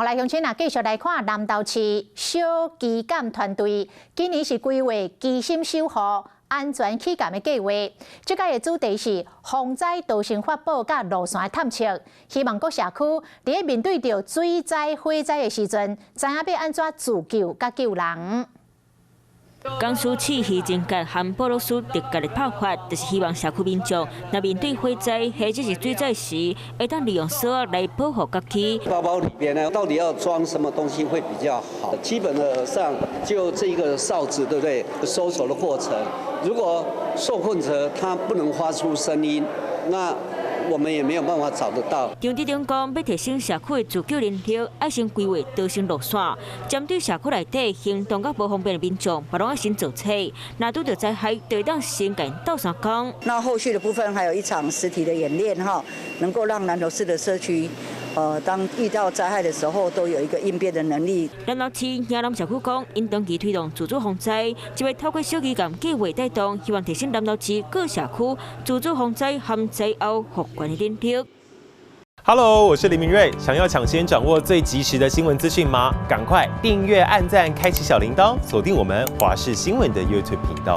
后来乡亲啊，继续来看南投市小基监团队，今年是规划基心守护、安全起监的计划。这届的主题是防灾道生法宝甲路线的探测，希望各社区伫面对着水灾、火灾的时阵，知影要安怎自救甲救人。 江苏市县政界和保罗斯特界的拍法，就是希望社区民众若面对火灾或者是水灾时，会当利用锁来保护家己。包包里边呢，到底要装什么东西会比较好？基本的上就这个哨子，对不对？搜索的过程，如果受困者他不能发出声音，那 我们也没有办法找得到。张志忠讲，要提升社区的自救能力，要先规划道生路线，针对社区内底行动较无方便的民众，也拢要先做册。若遇到灾害，就会当先跟斗相讲。那后续的部分还有一场实体的演练哈，能够让南投市的社区，当遇到灾害的时候，都有一个应变的能力。南投市迎南社区讲，因长期推动自主防灾，就会透过小基金计划带动，希望提升南投市各社区自主防灾和灾后复原的能力。 Hello， 我是林明瑞。想要抢先掌握最及时的新闻资讯吗？赶快订阅、按赞、开启小铃铛，锁定我们华视新闻的 YouTube 频道。